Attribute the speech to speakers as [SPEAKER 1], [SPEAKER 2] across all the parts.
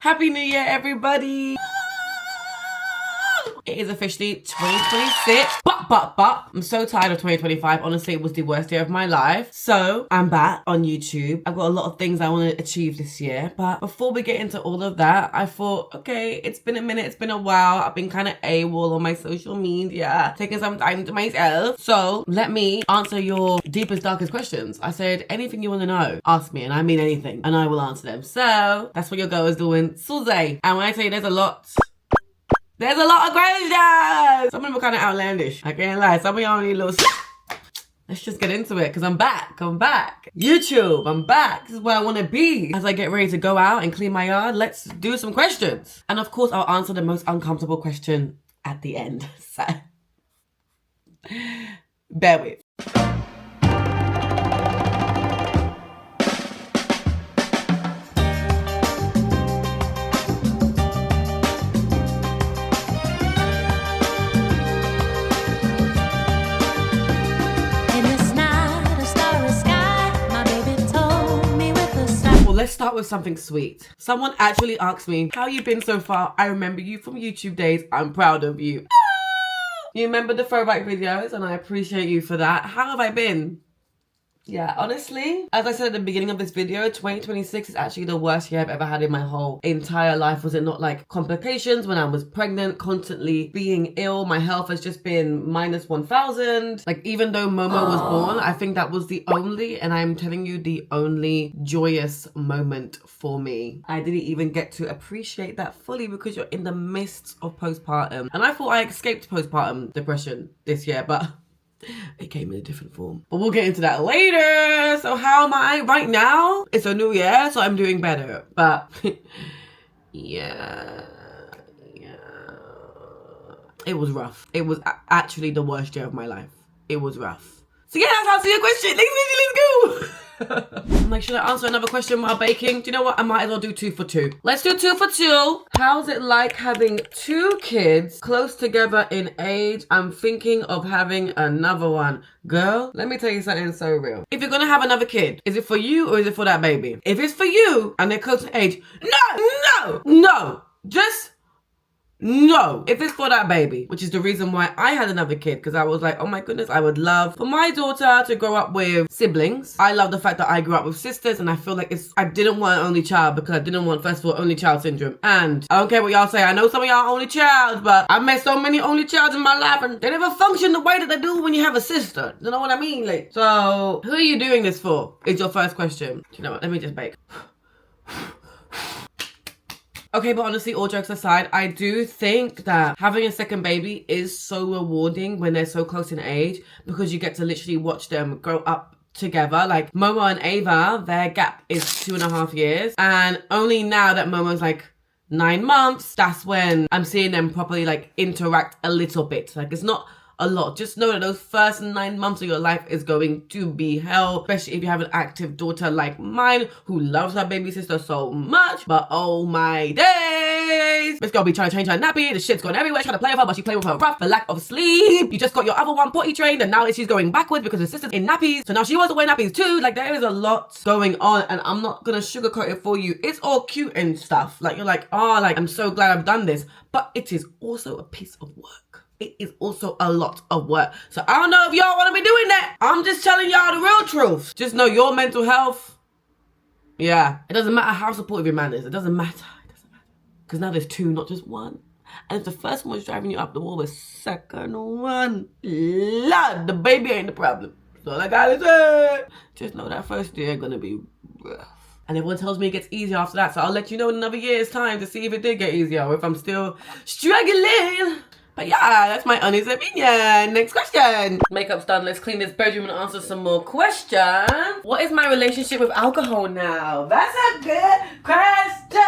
[SPEAKER 1] Happy New Year, everybody! It is officially 2026, but I'm so tired of 2025. Honestly, it was the worst year of my life. So I'm back on YouTube. I've got a lot of things I want to achieve this year. But before we get into all of that, I thought, okay, it's been a minute, it's been a while. I've been kind of AWOL on my social media, taking some time to myself. So let me answer your deepest, darkest questions. I said, anything you want to know, ask me, and I mean anything, and I will answer them. So that's what your girl is doing, Suze. And when I tell you there's a lot of questions. Some of them are kind of outlandish. I can't lie. Some of y'all need a little... Let's just get into it, because I'm back. YouTube, I'm back. This is where I want to be. As I get ready to go out and clean my yard, let's do some questions. And of course, I'll answer the most uncomfortable question at the end. So, bear with. Let's start with something sweet. Someone actually asked me, how you been so far? I remember you from YouTube days. I'm proud of you. You remember the throwback videos, and I appreciate you for that. How have I been? Yeah, honestly, as I said at the beginning of this video, 2026 is actually the worst year I've ever had in my whole entire life. Was it not like complications when I was pregnant, constantly being ill? My health has just been minus 1,000. Like, even though Momo was born, I think that was the only, and I'm telling you, the only joyous moment for me. I didn't even get to appreciate that fully because you're in the midst of postpartum. And I thought I escaped postpartum depression this year, but it came in a different form. But we'll get into that later. So how am I right now? It's a new year, so I'm doing better. But yeah. It was rough. It was actually the worst year of my life. It was rough. So yeah, that's answer your question. Let's go. I'm like, should I answer another question while baking? Do you know what? I might as well do 2 for 2. Let's do 2 for 2. How's it like having 2 kids close together in age? I'm thinking of having another one. Girl, let me tell you something so real. If you're gonna have another kid, is it for you or is it for that baby? If it's for you and they're close in age, no. Just no. If it's for that baby, which is the reason why I had another kid, because I was like, oh my goodness, I would love for my daughter to grow up with siblings. I love the fact that I grew up with sisters, and I feel like I didn't want an only child because I didn't want, first of all, only child syndrome. And I don't care what y'all say. I know some of y'all are only child, but I've met so many only childs in my life, and they never function the way that they do when you have a sister. You know what I mean? Like, so who are you doing this for? Is your first question. Do you know what? Let me just bake. Okay, but honestly, all jokes aside, I do think that having a second baby is so rewarding when they're so close in age, because you get to literally watch them grow up together. Like Momo and Ava, their gap is 2.5 years, and only now that Momo's like 9 months, that's when I'm seeing them properly like interact a little bit. Like, it's not a lot. Just know that those first 9 months of your life is going to be hell, especially if you have an active daughter like mine who loves her baby sister so much. But oh my days, this girl be trying to change her nappy, the shit's going everywhere, trying to play with her, but she's playing with her rough for lack of sleep. You just got your other one potty trained, and now she's going backwards because her sister's in nappies, so now she wants to wear nappies too. Like, there is a lot going on, and I'm not gonna sugarcoat it for you. It's all cute and stuff. Like, you're like, oh, like, I'm so glad I've done this, but it is also a piece of work. It is also a lot of work. So I don't know if y'all want to be doing that. I'm just telling y'all the real truth. Just know your mental health. Yeah. It doesn't matter how supportive your man is. It doesn't matter. Because now there's 2, not just 1. And if the first one is driving you up the wall, the second one, Lord, the baby ain't the problem. So all I gotta say. Just know that first year gonna be rough. And everyone tells me it gets easier after that. So I'll let you know in another year's time to see if it did get easier or if I'm still struggling. But yeah, that's my honest opinion. Next question. Makeup's done. Let's clean this bedroom and answer some more questions. What is my relationship with alcohol now? That's a good question.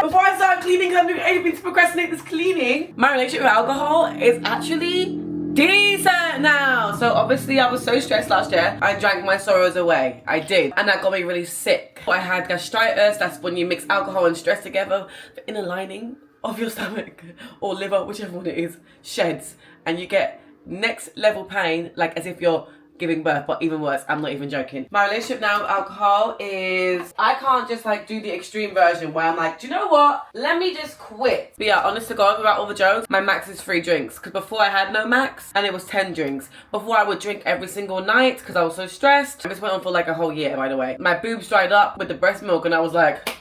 [SPEAKER 1] Before I start cleaning, I'm doing anything to procrastinate this cleaning. My relationship with alcohol is actually decent now. So obviously I was so stressed last year. I drank my sorrows away. I did. And that got me really sick. I had gastritis. That's when you mix alcohol and stress together. The inner lining of your stomach or liver, whichever one it is, sheds, and you get next level pain, like as if you're giving birth, but even worse, I'm not even joking. My relationship now with alcohol is, I can't just like do the extreme version where I'm like, do you know what? Let me just quit. But yeah, honest to God, without all the jokes, my max is 3 drinks. Because before I had no max, and it was 10 drinks. Before I would drink every single night because I was so stressed. This went on for like a whole year, by the way. My boobs dried up with the breast milk and I was like,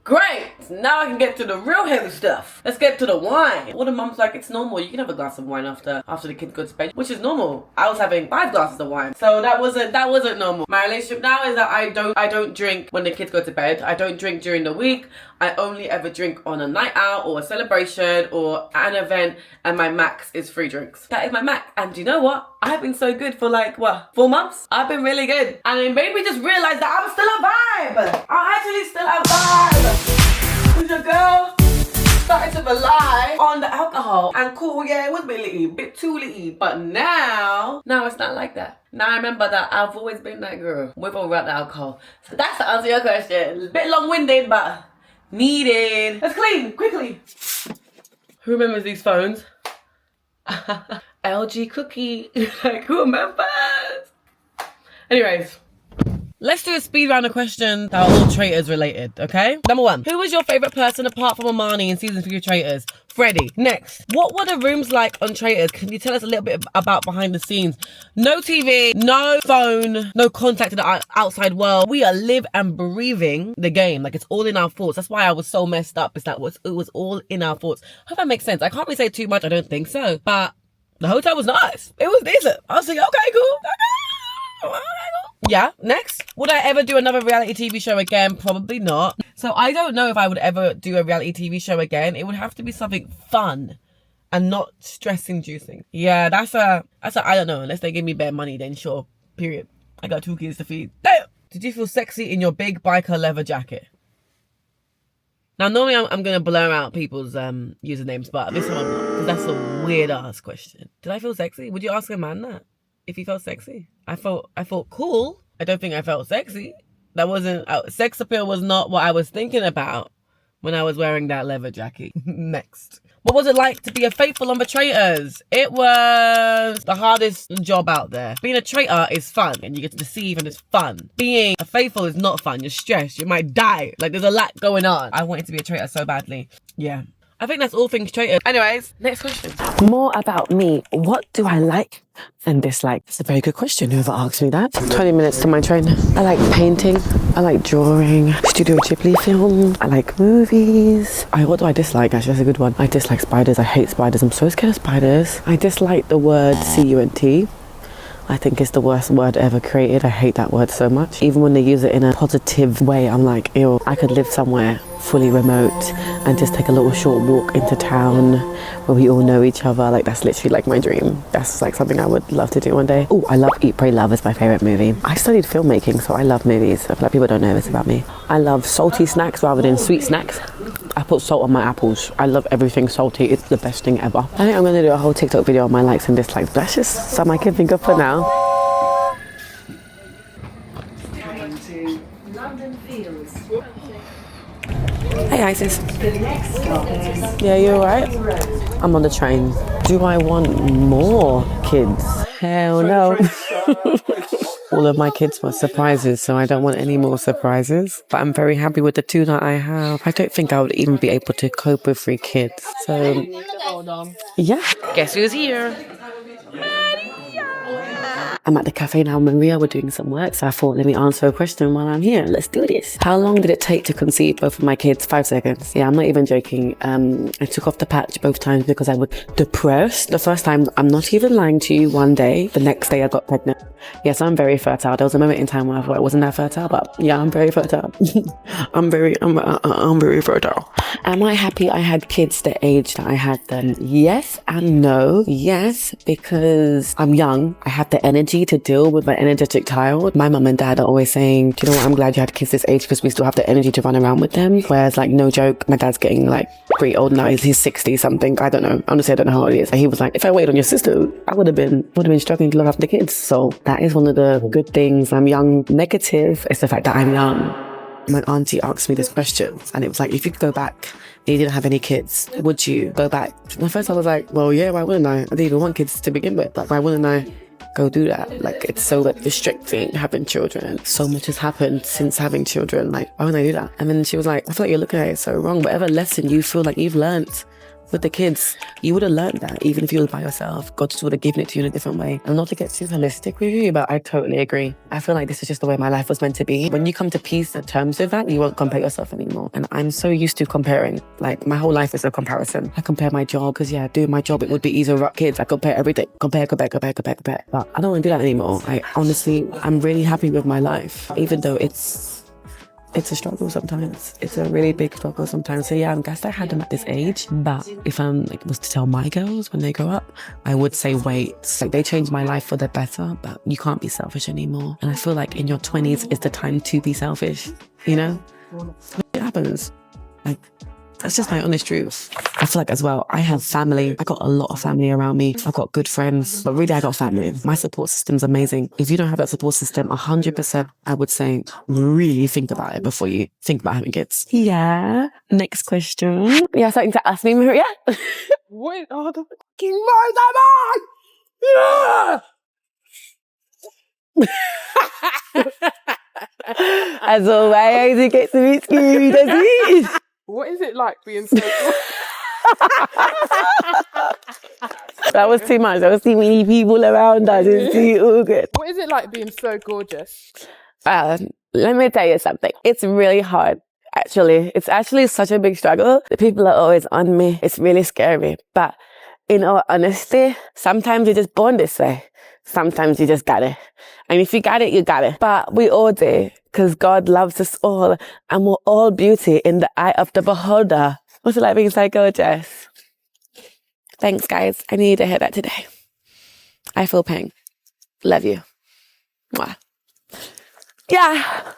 [SPEAKER 1] great, now I can get to the real heavy stuff. Let's get to the wine. All the mums like, it's normal. You can have a glass of wine after the kid goes to bed, which is normal. I was having 5 glasses of wine, so that wasn't normal. My relationship now is that I don't drink when the kids go to bed. I don't drink during the week. I only ever drink on a night out or a celebration or an event, and my max is 3 drinks. That is my max. And do you know what? I've been so good for like, what, 4 months? I've been really good. And it made me just realize that I'm still a vibe. I'm actually still a vibe. Because your girl started to rely on the alcohol. And cool, yeah, it was a bit litty, a bit too litty. But now it's not like that. Now I remember that I've always been that girl with or without the alcohol. So that's the answer to your question. A bit long-winded, but needed. Let's clean, quickly. Who remembers these phones? LG Cookie. Like, who remembers? Anyways, let's do a speed round of questions that are all Traitors related, okay? Number 1. Who was your favourite person apart from Amani in season 3 of Traitors? Freddie. Next. What were the rooms like on Traitors? Can you tell us a little bit about behind the scenes? No TV, no phone, no contact to the outside world. We are live and breathing the game. Like, it's all in our thoughts. That's why I was so messed up. It's like, it was all in our thoughts. Hope that makes sense. I can't really say too much. I don't think so. But the hotel was nice. It was decent. I was thinking, okay, cool. Okay. Yeah, next. Would I ever do another reality TV show again? Probably not. So I don't know if I would ever do a reality TV show again. It would have to be something fun and not stress-inducing. Yeah, that's a I don't know. Unless they give me bare money, then sure. Period. I got 2 kids to feed. Damn! Did you feel sexy in your big biker leather jacket? Now, normally I'm going to blur out people's usernames, but this one I'm not, because that's a weird-ass question. Did I feel sexy? Would you ask a man that? If he felt sexy? I felt cool. I don't think I felt sexy. That wasn't... sex appeal was not what I was thinking about when I was wearing that leather jacket. Next. What was it like to be a faithful on the Traitors? It was the hardest job out there. Being a traitor is fun and you get to deceive and it's fun. Being a faithful is not fun. You're stressed. You might die. Like, there's a lot going on. I wanted to be a traitor so badly. Yeah. I think that's all things Traitors. Anyways, next question.
[SPEAKER 2] More about me. What do I like and dislike? It's a very good question. Whoever asked me that. 20 minutes to my train. I like painting. I like drawing. Studio Ghibli film. I like movies. What do I dislike? Actually, that's a good one. I dislike spiders. I hate spiders. I'm so scared of spiders. I dislike the word CUNT. I think it's the worst word ever created. I hate that word so much. Even when they use it in a positive way, I'm like, ew, I could live somewhere fully remote and just take a little short walk into town where we all know each other. Like, that's literally like my dream. That's like something I would love to do one day. Oh, I love Eat, Pray, Love. It's my favorite movie. I studied filmmaking, so I love movies. I feel like people don't know this about me. I love salty snacks rather than sweet snacks. I put salt on my apples. I love everything salty. It's the best thing ever. I think I'm going to do a whole TikTok video on my likes and dislikes. That's just something I can think of for now. Hey Isis. Yeah, you alright? I'm on the train. Do I want more kids? Hell no. All of my kids were surprises, so I don't want any more surprises. But I'm very happy with the 2 that I have. I don't think I would even be able to cope with 3 kids. So, yeah.
[SPEAKER 1] Guess who's here?
[SPEAKER 2] I'm at the cafe now, Maria. We're doing some work, so I thought, let me answer a question while I'm here. Let's do this. How long did it take to conceive both of my kids? 5 seconds. Yeah, I'm not even joking. I took off the patch both times because I was depressed. The first time, I'm not even lying to you, one day. The next day, I got pregnant. Yes, I'm very fertile. There was a moment in time where I thought I wasn't that fertile, but yeah, I'm very fertile. I'm very fertile. Am I happy I had kids the age that I had them? Yes and no. Yes, because I'm young. I have the energy to deal with my energetic child. My mum and dad are always saying, do you know what, I'm glad you had kids this age because we still have the energy to run around with them. Whereas, like, no joke, my dad's getting like pretty old now. He's 60 something. I don't know. Honestly, I don't know how old he is. He was like, if I waited on your sister, I would have been struggling to look after the kids. So that is one of the good things. I'm young. Negative is the fact that I'm young. My auntie asked me this question and it was like, if you could go back and you didn't have any kids, would you go back? And at first I was like, well, yeah, why wouldn't I? I didn't even want kids to begin with, but why wouldn't I? go do that. Like, it's so like restricting having children. So much has happened since having children. Like, why would I do that? And then she was like, I feel like you're looking at it so wrong. Whatever lesson you feel like you've learnt with the kids, you would have learned that even if you were by yourself. God just would have given it to you in a different way. And not to get too holistic with you, but I totally agree. I feel like this is just the way my life was meant to be. When you come to peace and terms with that, you won't compare yourself anymore. And I'm so used to comparing. Like, my whole life is a comparison. I compare my job because, yeah, doing my job, it would be easier without kids. I compare everything. Compare. But I don't want to do that anymore. I'm really happy with my life, even though it's a struggle sometimes. It's a really big struggle sometimes. So yeah, I'm glad I had them at this age. But if I'm was to tell my girls when they grow up, I would say wait. Like, they changed my life for the better, but you can't be selfish anymore. And I feel like in your 20s is the time to be selfish, you know? It happens. Like, that's just my honest truth. I feel like as well, I have family. I got a lot of family around me. I've got good friends, but really I got family. My support system's amazing. If you don't have that support system, 100%, I would say really think about it before you think about having kids. Yeah. Next question. Yeah, something to ask me, Maria?
[SPEAKER 3] What are the fucking
[SPEAKER 2] As always, it gets a bit scary, doesn't it?
[SPEAKER 3] What is it like being so
[SPEAKER 2] That was too much. There was too many people around us. It's too awkward.
[SPEAKER 3] What is it like being so gorgeous?
[SPEAKER 2] Let me tell you something. It's really hard, actually. It's actually such a big struggle. The people are always on me. It's really scary. But in all honesty, sometimes you're just born this way. Sometimes you just got it. And if you got it, you got it. But we all do, because God loves us all, and we're all beauty in the eye of the beholder. What's it like being so gorgeous? Thanks, guys. I needed to hear that today. I feel pain. Love you. Mwah. Yeah.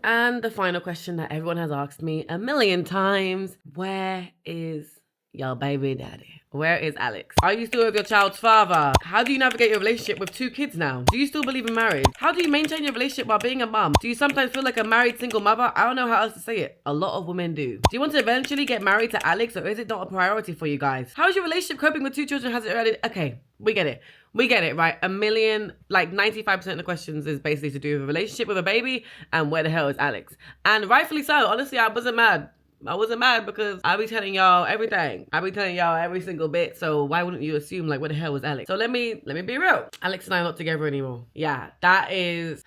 [SPEAKER 1] And the final question that everyone has asked me a million times: where is your baby daddy? Where is Alex? Are you still with your child's father? How do you navigate your relationship with 2 kids now? Do you still believe in marriage? How do you maintain your relationship while being a mum? Do you sometimes feel like a married single mother? I don't know how else to say it. A lot of women do. Do you want to eventually get married to Alex, or is it not a priority for you guys? How is your relationship coping with 2 children? Has it already? Okay, we get it. We get it, right? 95% of the questions is basically to do with a relationship with a baby and where the hell is Alex? And rightfully so. Honestly, I wasn't mad. I wasn't mad because I be telling y'all everything. I be telling y'all every single bit. So why wouldn't you assume like, where the hell was Alex? So let me be real. Alex and I are not together anymore. Yeah, that is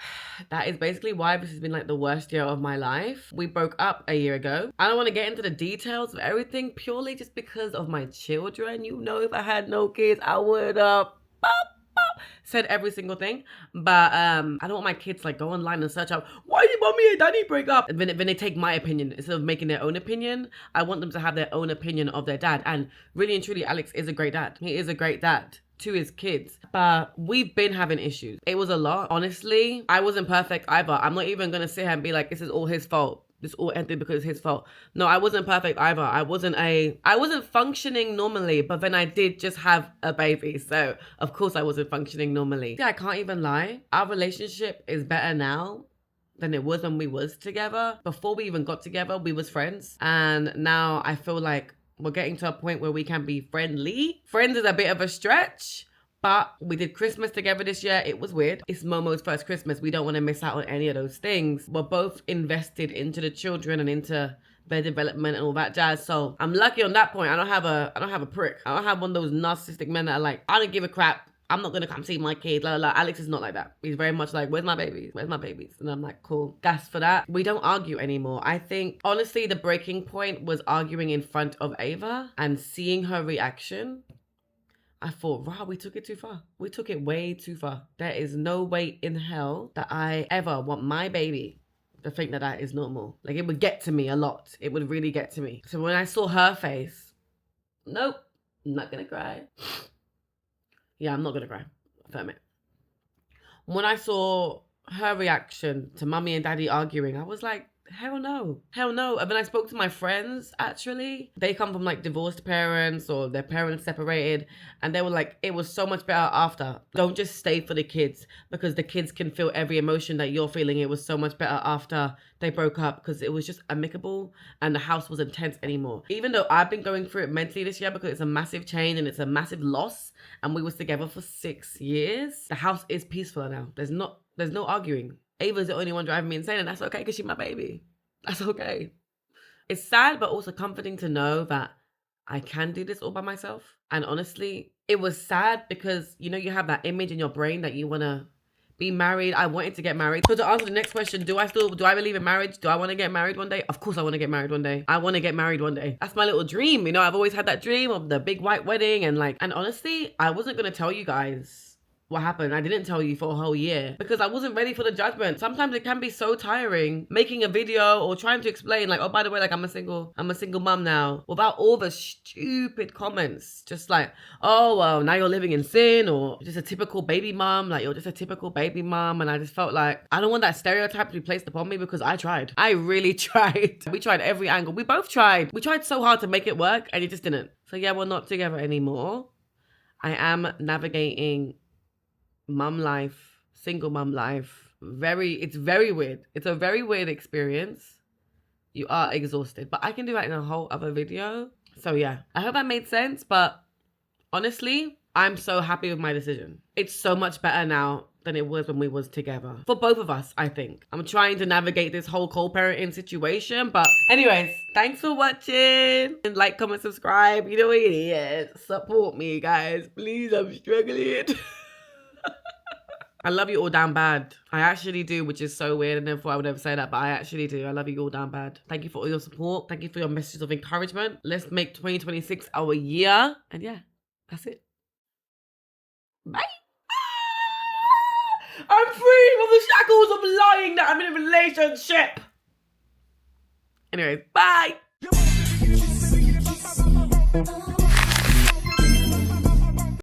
[SPEAKER 1] basically why this has been like the worst year of my life. We broke up a year ago. I don't want to get into the details of everything purely just because of my children. You know, if I had no kids, I would said every single thing, but I don't want my kids like go online and search out why did mommy and daddy break up, and then they take my opinion instead of making their own opinion. I want them to have their own opinion of their dad, and really and truly, Alex is a great dad. He is a great dad to his kids, but we've been having issues. It was a lot. Honestly, I wasn't perfect either. I'm not even gonna sit here and be like, this is all his fault. This all ended because it's his fault. No, I wasn't perfect either. I wasn't functioning normally, but then I did just have a baby. So of course I wasn't functioning normally. Yeah, I can't even lie. Our relationship is better now than it was when we was together. Before we even got together, we was friends. And now I feel like we're getting to a point where we can be friendly. Friends is a bit of a stretch. But we did Christmas together this year. It was weird. It's Momo's first Christmas. We don't want to miss out on any of those things. We're both invested into the children and into their development and all that jazz. So I'm lucky on that point. I don't have a prick. I don't have one of those narcissistic men that are like, I don't give a crap. I'm not gonna come see my kids. La, la, la. Alex is not like that. He's very much like, where's my babies? Where's my babies? And I'm like, cool. Gas for that. We don't argue anymore. I think honestly the breaking point was arguing in front of Ava and seeing her reaction. I thought, wow, we took it too far. We took it way too far. There is no way in hell that I ever want my baby to think that that is normal. Like, it would get to me a lot. It would really get to me. So when I saw her face, nope, I'm not gonna cry. Yeah, I'm not gonna cry. Affirm it. When I saw her reaction to mummy and daddy arguing, I was like, Hell no. Hell no. And then I spoke to my friends, actually. They come from like divorced parents or their parents separated. And they were like, it was so much better after. Don't just stay for the kids because the kids can feel every emotion that you're feeling. It was so much better after they broke up because it was just amicable and the house wasn't tense anymore. Even though I've been going through it mentally this year because it's a massive change and it's a massive loss. And we was together for 6 years. The house is peaceful now. There's no arguing. Ava's the only one driving me insane, and that's okay because she's my baby. That's okay. It's sad, but also comforting to know that I can do this all by myself. And honestly, it was sad because, you know, you have that image in your brain that you want to be married. I wanted to get married. So to answer the next question, do I believe in marriage? Do I want to get married one day? Of course I want to get married one day. I want to get married one day. That's my little dream. You know, I've always had that dream of the big white wedding and honestly, I wasn't going to tell you guys what happened. I didn't tell you for a whole year because I wasn't ready for the judgment. Sometimes it can be so tiring making a video or trying to explain like, oh, by the way, like I'm a single mom now, without all the stupid comments. Just like, oh, well, now you're living in sin, or just a typical baby mom. Like, you're just a typical baby mom. And I just felt like I don't want that stereotype to be placed upon me because I tried. I really tried. We tried every angle. We both tried. We tried so hard to make it work and it just didn't. So yeah, we're not together anymore. I am navigating mum life, single mum life. It's very weird. It's a very weird experience. You are exhausted, but I can do that in a whole other video. So yeah, I hope that made sense, but honestly, I'm so happy with my decision. It's so much better now than it was when we was together. For both of us, I think. I'm trying to navigate this whole co-parenting situation, but anyways, thanks for watching. And like, comment, subscribe. You know what it is. Support me, guys. Please, I'm struggling. I love you all down bad. I actually do, which is so weird. I never thought I would ever say that, but I actually do. I love you all down bad. Thank you for all your support. Thank you for your messages of encouragement. Let's make 2026 our year. And yeah, that's it. Bye. I'm free from the shackles of lying that I'm in a relationship. Anyways, bye.